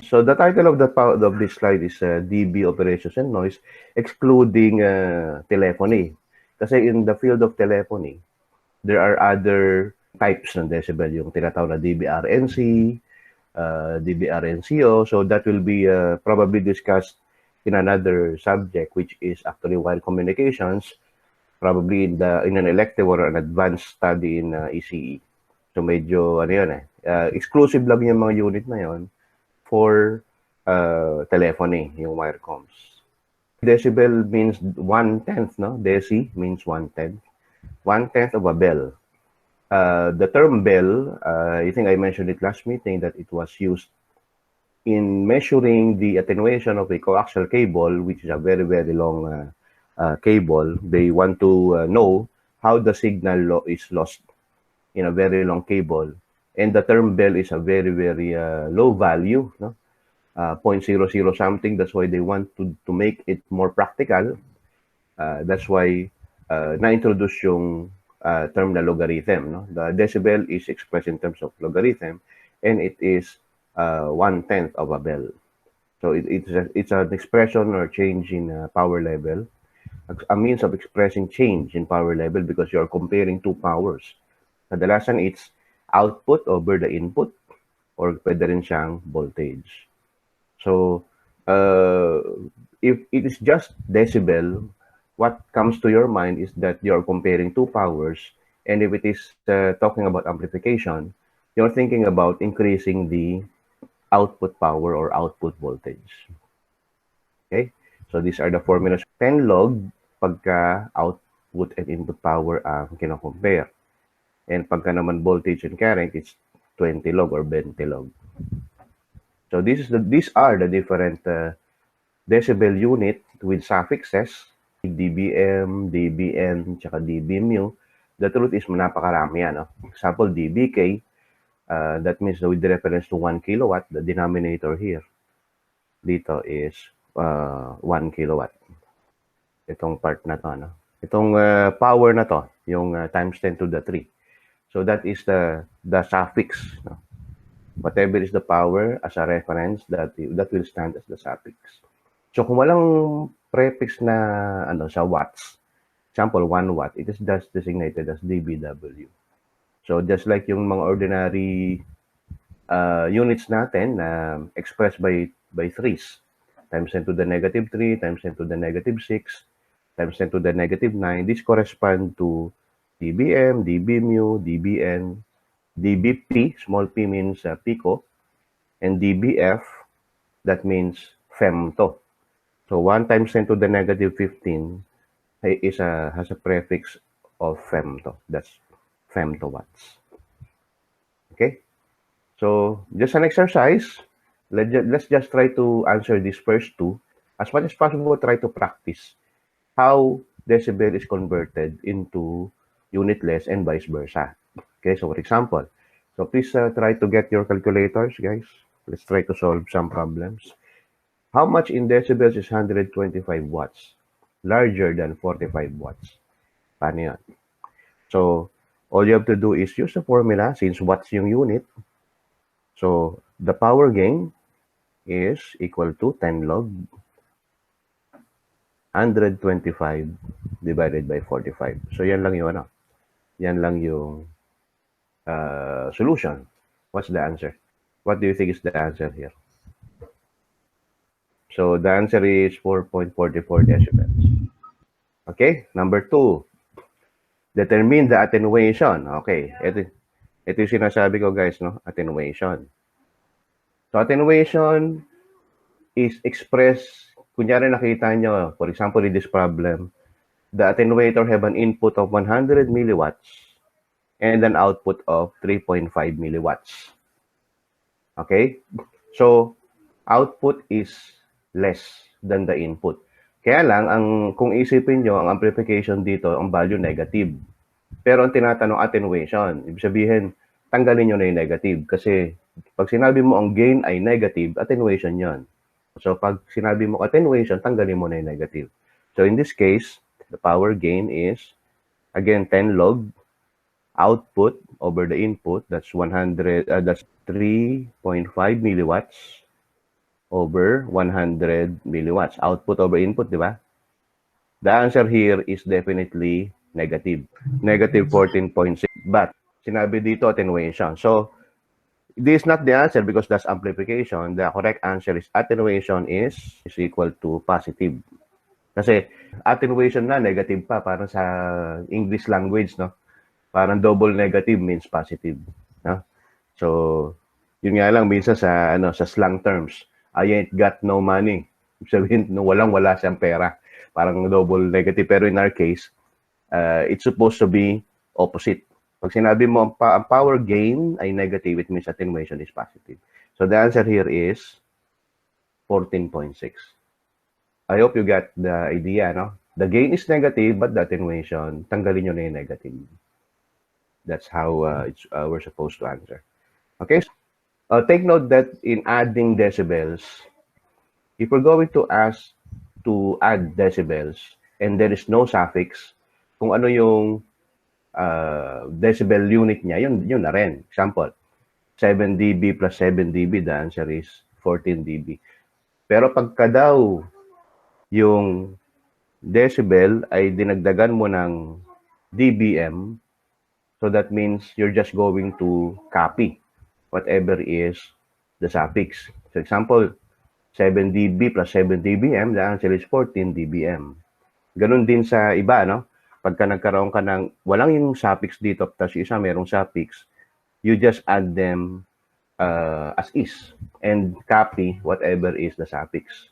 So the title of this slide is dB operations and noise, excluding telephony. Kasi in the field of telephony, there are other types ng decibel, yung tinatawag na dBRNC, dBRNCO. So that will be probably discussed in another subject, which is actually wire communications, probably in an elective or an advanced study in ECE. So medyo ano yun exclusive lang yung mga unit na yun for telephony, yung wire comms. Decibel means 1/10, no? Deci means 1/10. 1/10 of a bell. The term bell, I think I mentioned it last meeting that it was used in measuring the attenuation of a coaxial cable, which is a very, very long cable. They want to know how the signal is lost in a very long cable. And the term bell is a very, very low value, no? 0.00 something. That's why they want to make it more practical. That's why na-introduce yung term na logarithm. No? The decibel is expressed in terms of logarithm, and it is 1/10 of a bell. So it's an expression or change in power level, a means of expressing change in power level because you're comparing two powers. Kadalasan it's output over the input, or pwede rin siyang voltage. So if it is just decibel, what comes to your mind is that you're comparing two powers, and if it is talking about amplification, you're thinking about increasing the output power or output voltage. Okay? So these are the formulas. 10 log pagka output and input power ang kino-compare. And pagka naman voltage and current, it's 20 log or 20 log. So these are the different decibel unit with suffixes, dBm, dBn, tsaka dBmu. The truth is napakarami yan. No? Example, dBk, that means with reference to 1 kilowatt, the denominator here, dito is 1 kilowatt. Itong part na to, no? Itong power na to, yung times 10 to the 3. So that is the suffix. No? Whatever is the power as a reference, that will stand as the suffix. So kung walang prefix na sa watts, example 1 watt, it is just designated as dBW. So just like yung mga ordinary units natin na expressed by threes, times 10 to the negative 3, times 10 to the negative 6, times 10 to the negative 9, this correspond to dBm, dBmu, dBn, dBp, small p means pico, and dBf, that means femto. So 1 times 10 to the negative 15 has a prefix of femto. That's femtowatts. Okay? So just an exercise. Let's just try to answer these first two. As much as possible, try to practice how decibel is converted into unitless and vice versa. Okay, so for example, so please try to get your calculators, guys. Let's try to solve some problems. How much in decibels is 125 watts? Larger than 45 watts. Paano yan? So, all you have to do is use the formula since watts yung unit. So, the power gain is equal to 10 log 125 divided by 45. So, yan lang yung yan lang yung solution. What's the answer? What do you think is the answer here? So the answer is 4.44 decibels. Okay, number 2. Determine the attenuation. Okay, ito yung sinasabi ko, guys, no? Attenuation. So attenuation is expressed, kunyari nakita nyo, for example, in this problem, the attenuator have an input of 100 milliwatts and an output of 3.5 milliwatts. Okay? So, output is less than the input. Kaya lang, kung isipin nyo, ang amplification dito, ang value negative. Pero ang tinatanong attenuation, ibig sabihin, tanggalin nyo na yung negative. Kasi pag sinabi mo ang gain ay negative, attenuation yon. So pag sinabi mo attenuation, tanggalin mo na yung negative. So in this case, the power gain is, again, 10 log output over the input. That's 3.5 milliwatts over 100 milliwatts. Output over input, di ba? The answer here is definitely negative. Negative 14.6. But, sinabi dito attenuation. So, this is not the answer because that's amplification. The correct answer is attenuation is equal to positive. Kasi attenuation na negative pa parang sa English language, no? Parang double negative means positive, no? So, yun nga lang minsan sa sa slang terms, I ain't got no money. Ibig sabihin, no, walang-wala siyang pera. Parang double negative. Pero in our case, it's supposed to be opposite. Pag sinabi mo ang power gain ay negative, it means attenuation is positive. So the answer here is 14.6. I hope you got the idea, no? The gain is negative, but the attenuation, tanggalin nyo na yung negative. That's how we're supposed to answer. Okay? Take note that in adding decibels, if we're going to ask to add decibels and there is no suffix, kung ano yung decibel unit niya, yun na rin. Example, 7 dB plus 7 dB, the answer is 14 dB. Pero pagka daw yung decibel ay dinagdagan mo ng dBm, so that means you're just going to copy whatever is the suffix. For example, 7 dB plus 7 dBm, the answer is 14 dBm. Ganun din sa iba, no? Pagka nagkaroon ka ng, walang yung suffix dito, tapos isa merong suffix, you just add them as is and copy whatever is the suffix.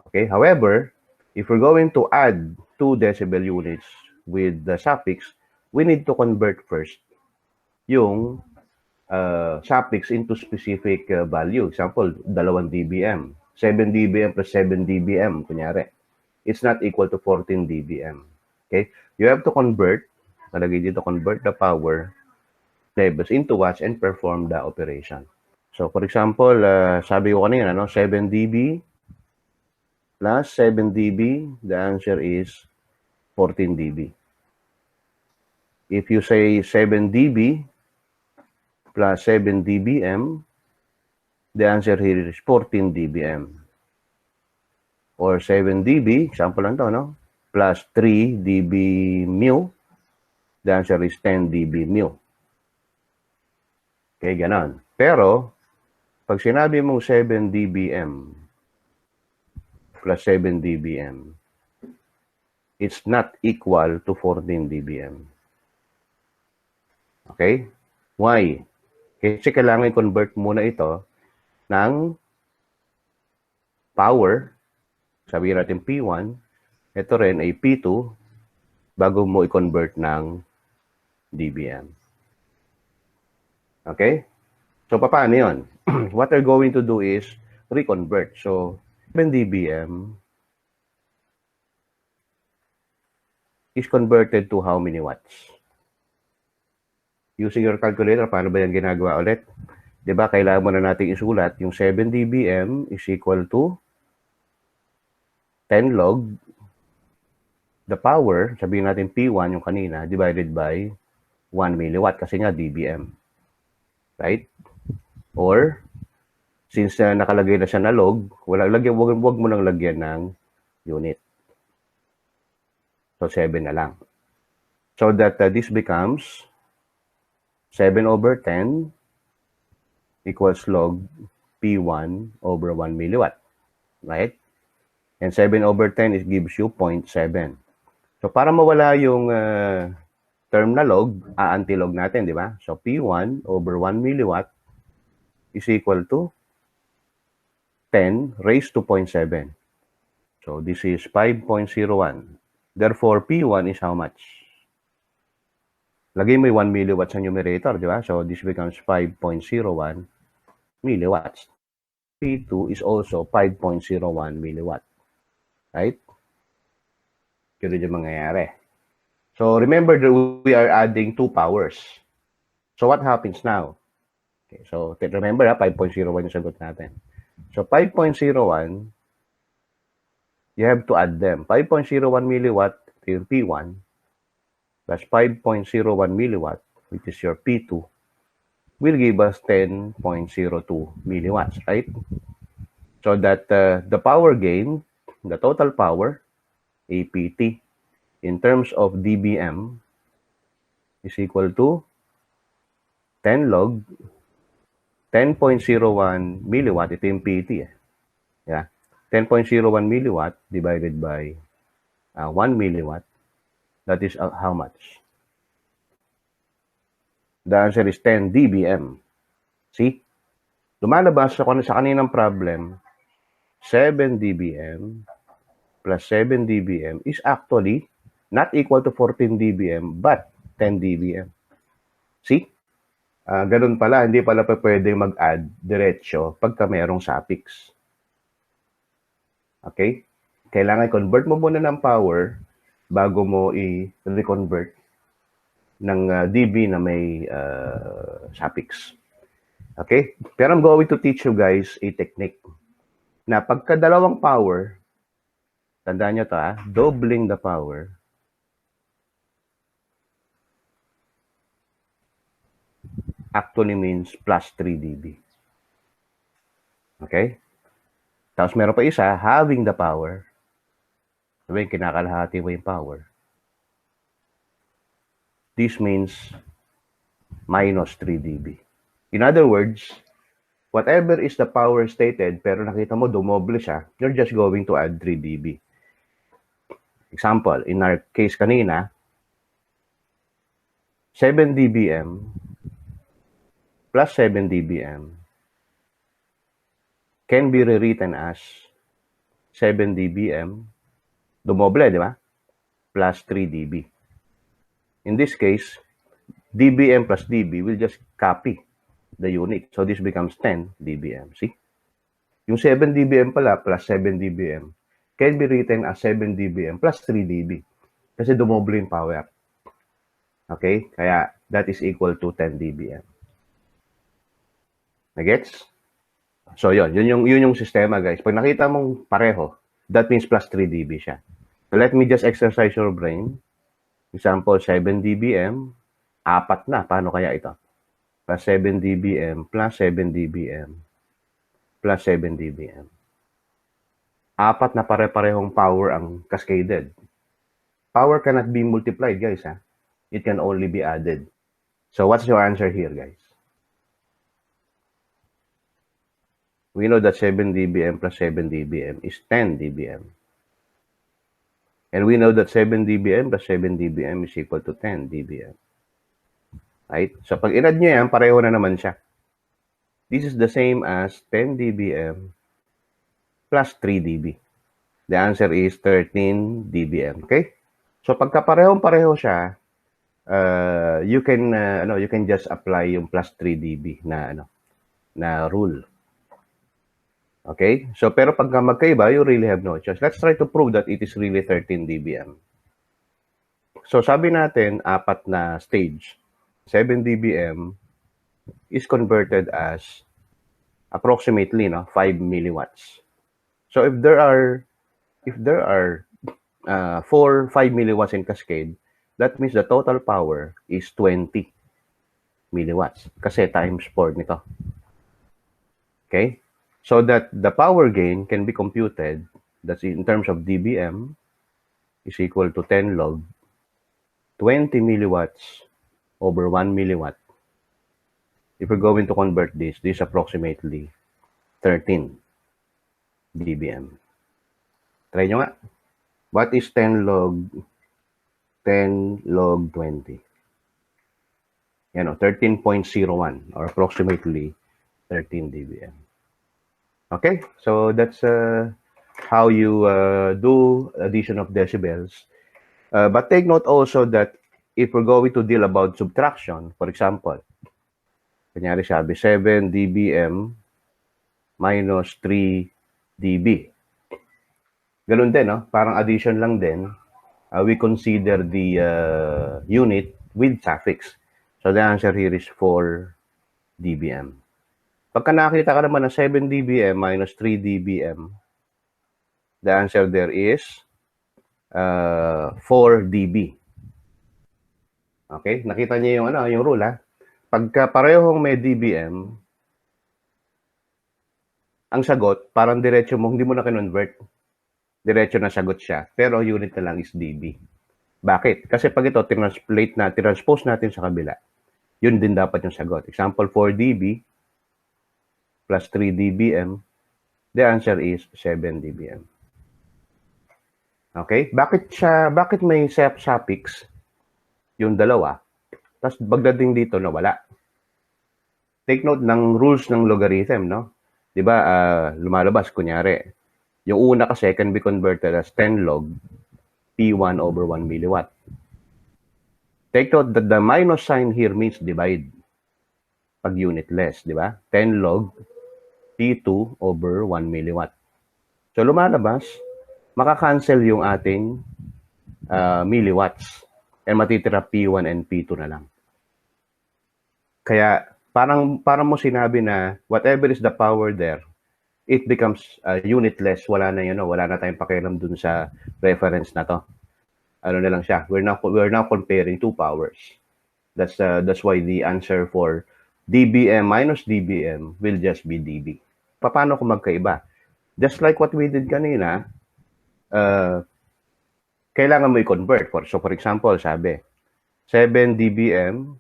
Okay? However, if we're going to add 2 decibel units with the suffix, we need to convert first yung suffix into specific value. Example, 2 dBm. 7 dBm plus 7 dBm, kunyari. It's not equal to 14 dBm. Okay? You have to convert, nalagay dito, convert the power levels into watts and perform the operation. So, for example, sabi ko kanina, 7 dB plus 7 dB, the answer is 14 dB. If you say 7 dB plus 7 dBm, the answer here is 14 dBm. Or 7 dB, example lang to, no? Plus 3 dB mu, the answer is 10 dB mu. Okay, ganon. Pero, pag sinabi mong 7 dBm plus 7 dBm, it's not equal to 14 dBm. Okay? Why? Kasi kailangan i-convert muna ito ng power. Sabihin natin P1. Ito rin ay P2 bago mo i-convert ng dBm. Okay? So, paano yun? What we're going to do is reconvert. So, 7 dBm is converted to how many watts? Using your calculator, paano ba yan ginagawa ulit? Diba, kailangan mo na natin isulat yung 7 dBm is equal to 10 log the power, sabihin natin P1 yung kanina, divided by 1 milliwatt kasi nga dBm. Right? Or, since nakalagay na siya na log, wag mo nang lagyan ng unit. So, 7 na lang. So that this becomes 7 over 10 equals log P1 over 1 milliwatt. Right? And 7 over 10 it gives you 0.7. So, para mawala yung term na log, antilog natin, di ba? So, P1 over 1 milliwatt is equal to 10 raised to 0.7. So, this is 5.01. Therefore, P1 is how much? Lagay mo yung 1 milliwatt sa numerator, di ba? So, this becomes 5.01 milliwatts. P2 is also 5.01 milliwatt. Right? Ganun yung mangyayari. So, remember that we are adding 2 powers. So, what happens now? Okay, so, remember, 5.01 yung sagot natin. So, 5.01, you have to add them. 5.01 milliwatt to your P1 plus 5.01 milliwatt, which is your P2, will give us 10.02 milliwatts, right? So that the power gain, the total power, APT, in terms of dBm is equal to 10 log 10.01 milliwatt. Ito yung PT. Yeah. 10.01 milliwatt divided by 1 milliwatt. That is how much? The answer is 10 dBm. See? Lumalabas sa kaninang problem, 7 dBm plus 7 dBm is actually not equal to 14 dBm but 10 dBm. See? Ganun pala, hindi pala pwedeng mag-add diretso pagka mayroong suffix. Okay? Kailangan convert mo muna ng power bago mo i-reconvert ng dB na may suffix. Okay? Pero I'm going to teach you guys a technique na pagka dalawang power, tandaan nyo to doubling the power, actually means plus 3 dB. Okay? Tapos meron pa isa, having the power. Sabihin, kinakalahati mo yung power. This means minus 3 dB. In other words, whatever is the power stated, pero nakita mo, dumoble siya, you're just going to add 3 dB. Example, in our case kanina, 7 dBm plus 7 dBm can be rewritten as 7 dBm, dumoble, di ba? Plus 3 dB. In this case, dBm plus dB will just copy the unit. So this becomes 10 dBm. See? Yung 7 dBm pala plus 7 dBm can be written as 7 dBm plus 3 dB. Kasi dumoble yung power. Okay? Kaya that is equal to 10 dBm. Nagets? So yun yung sistema, guys. Pag nakita mong pareho, that means plus 3 dB siya. So let me just exercise your brain. Example, 7 dBm, 4 na. Paano kaya ito? Plus 7 dBm plus 7 dBm plus 7 dBm. 4 na pare-parehong power ang cascaded. Power cannot be multiplied, guys. It can only be added. So what's your answer here, guys? We know that 7 dBm plus 7 dBm is 10 dBm. And we know that 7 dBm plus 7 dBm is equal to 10 dBm. Right? So pag in-add nyo yan, pareho na naman siya. This is the same as 10 dBm plus 3 dB. The answer is 13 dBm. Okay? So pagka parehong-pareho siya, you can just apply yung plus 3 dB na rule. Okay? So pero pagka magkaiba, you really have no choice. Let's try to prove that it is really 13 dBm. So sabi natin, 4 na stage. 7 dBm is converted as approximately 5 milliwatts. So if there are 4 5 milliwatts in cascade, that means the total power is 20 milliwatts kasi times 4 nito. Okay? So that the power gain can be computed, that's in terms of dBm, is equal to 10 log 20 milliwatts over 1 milliwatt. If we're going to convert this is approximately 13 dBm. Try nyo nga. What is 10 log 20? 13.01 or approximately 13 dBm. Okay, so that's how you do addition of decibels. But take note also that if we're going to deal about subtraction, for example, kanyari sabi 7 dBm minus 3 dB. Ganun din, no? Parang addition lang din. We consider the unit with suffix. So the answer here is 4 dBm. Pagka nakita ka naman ng 7 dBm minus 3 dBm, the answer there is 4 dB. Okay? Nakita niyo yung rule, Pagka parehong may dBm, ang sagot, parang diretso mo, hindi mo na kinonvert. Diretso na sagot siya. Pero unit na lang is dB. Bakit? Kasi pag ito, transpose natin sa kabila, yun din dapat yung sagot. Example, 4 dB plus 3 dBm, the answer is 7 dBm. Okay? Bakit may suffix yung dalawa, tapos pagdating dito, nawala? Take note ng rules ng logarithm, no? Di ba, lumalabas, kunyari, yung una kasi can be converted as 10 log P1 over 1 milliwatt. Take note that the minus sign here means divide. Pag unitless, di ba? 10 log P2 over 1 milliwatt. So, lumalabas, makakancel yung ating milliwatts and matitira P1 and P2 na lang. Kaya, parang mo sinabi na whatever is the power there, it becomes unitless. Wala na yun, wala na tayong pakialam dun sa reference na to. Ano na lang siya. We're now comparing two powers. That's why the answer for dBm minus dBm will just be dB. Paano kung magkaiba? Just like what we did kanina, kailangan mo i-convert. So for example, sabi, 7 dBm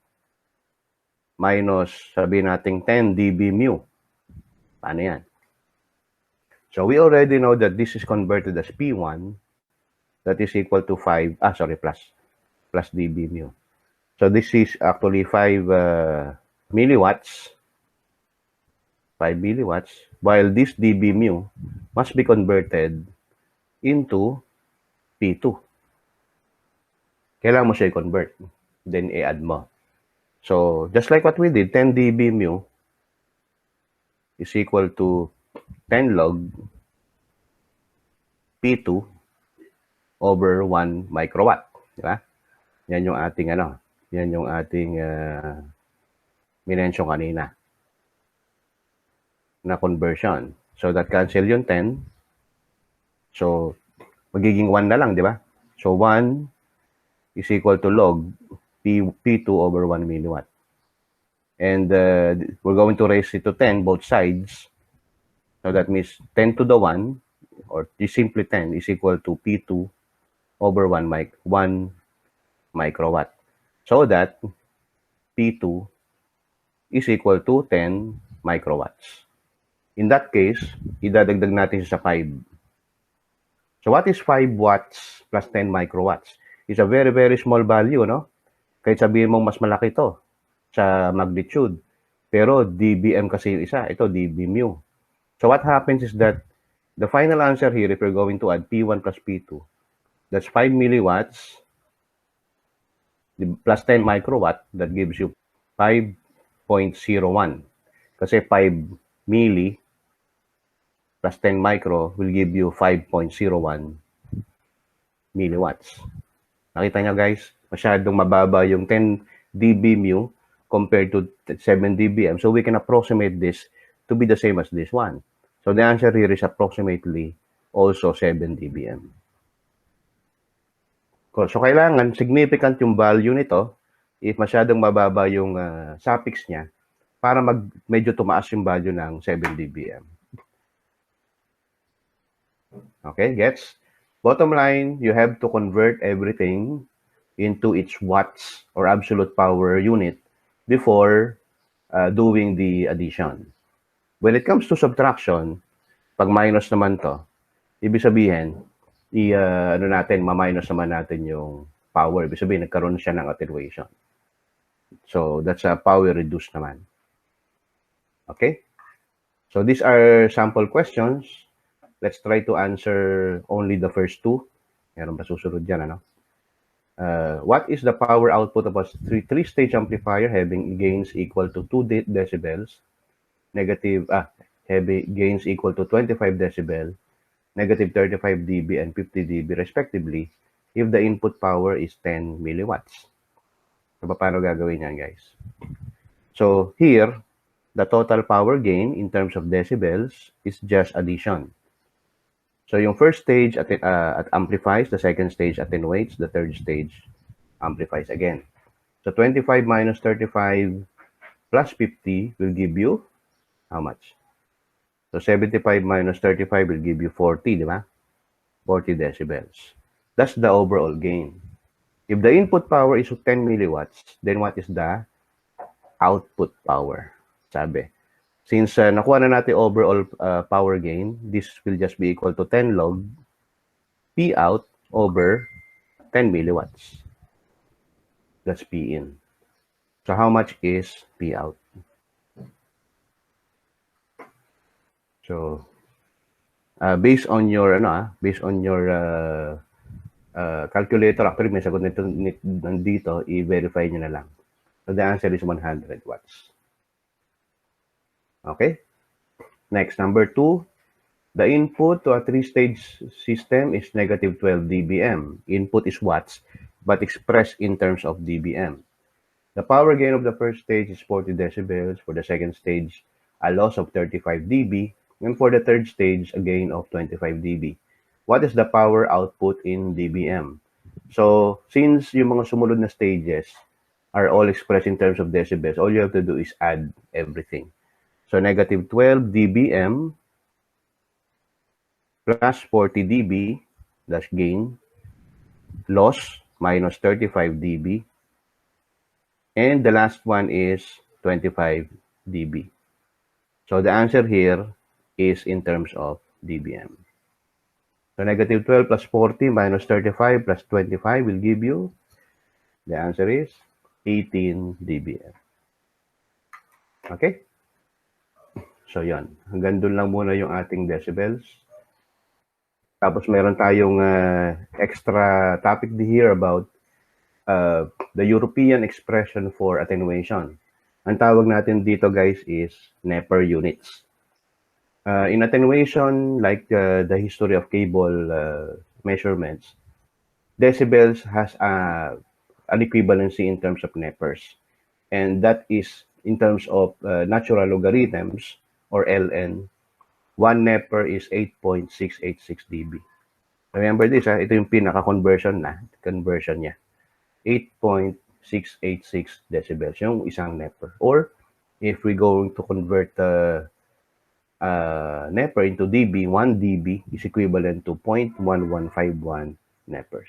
minus, sabi natin 10 dB mu. Paano yan? So we already know that this is converted as P1, that is equal to 5, plus dB mu. So this is actually 5 milliwatts, 5 milliwatts, while this dB mu must be converted into P2. Kailangan mo siya i-convert, then i-add mo. So, just like what we did, 10 dB mu is equal to 10 log P2 over 1 microwatt. Di ba? Yan yung ating minention kanina na conversion. So, that cancel yung 10. So, magiging 1 na lang, di ba? So, 1 is equal to log P2 over 1 milliwatt. And we're going to raise it to 10, both sides. So, that means 10 to the 1, or simply 10, is equal to P2 over 1 microwatt. So that P2 is equal to 10 microwatts. In that case, idadagdag natin sa 5. So what is 5 watts plus 10 microwatts? It's a very, very small value, no? Kahit sabihin mong mas malaki to sa magnitude. Pero dBm kasi yung isa. Ito, dB mu. So what happens is that the final answer here, if we're going to add P1 plus P2, that's 5 milliwatts plus 10 microwatt, that gives you 5.01. Kasi 5 milli plus 10 micro will give you 5.01 milliwatts. Nakita nyo guys, masyadong mababa yung 10 dB mu compared to 7 dBm. So we can approximate this to be the same as this one. So the answer here is approximately also 7 dBm. So kailangan significant yung value nito if masyadong mababa yung suffix niya para medyo tumaas yung value ng 7 dBm. Okay, gets? Bottom line, you have to convert everything into its watts or absolute power unit before doing the addition. When it comes to subtraction, pag minus naman to, ibig sabihin, ma-minus naman natin yung power. Ibig sabihin, nagkaroon siya ng attenuation. So, that's a power reduced naman. Okay? So, these are sample questions. Let's try to answer only the first two. Meron ba susunod dyan, ano? What is the power output of a three-stage amplifier having gains equal to 2 decibels, gains equal to 25 decibel, negative 35 dB and 50 dB respectively if the input power is 10 milliwatts. So, paano gagawin yan, guys? So, here, the total power gain in terms of decibels is just addition. So, yung first stage amplifies, the second stage attenuates, the third stage amplifies again. So, 25 minus 35 plus 50 will give you how much? So 75 minus 35 will give you 40, di ba? 40 decibels. That's the overall gain. If the input power is 10 milliwatts, then what is the output power? Sabi. Since nakuha na natin overall power gain, this will just be equal to 10 log P out over 10 milliwatts. That's P in. So how much is P out? So based on your calculator, actually may sagot nandito, i-verify nyo na lang. So the answer is 100 watts. Okay? Next, number 2. The input to a 3-stage system is negative 12 dBm. Input is watts, but expressed in terms of dBm. The power gain of the first stage is 40 decibels. For the second stage, a loss of 35 dB. And for the third stage, a gain of 25 dB. What is the power output in dBm? So, since yung mga sumunod na stages are all expressed in terms of decibels, all you have to do is add everything. So, negative 12 dBm plus 40 dB, that's gain, loss minus 35 dB, and the last one is 25 dB. So the answer here is in terms of dBm. So negative 12 plus 40 minus 35 plus 25 will give you, the answer is 18 dBm. Okay? So yan, hanggang doon lang muna yung ating decibels. Tapos meron tayong extra topic here about the European expression for attenuation. Ang tawag natin dito guys is Neper units. In attenuation, like the history of cable measurements, decibels has an equivalency in terms of Nepers. And that is in terms of natural logarithms or LN. 1 Neper is 8.686 dB. Remember this, ito yung pinaka-conversion niya. 8.686 decibels, yung isang Neper. Or, if we going to convert Neper into dB, 1 dB is equivalent to 0.1151 Nepers.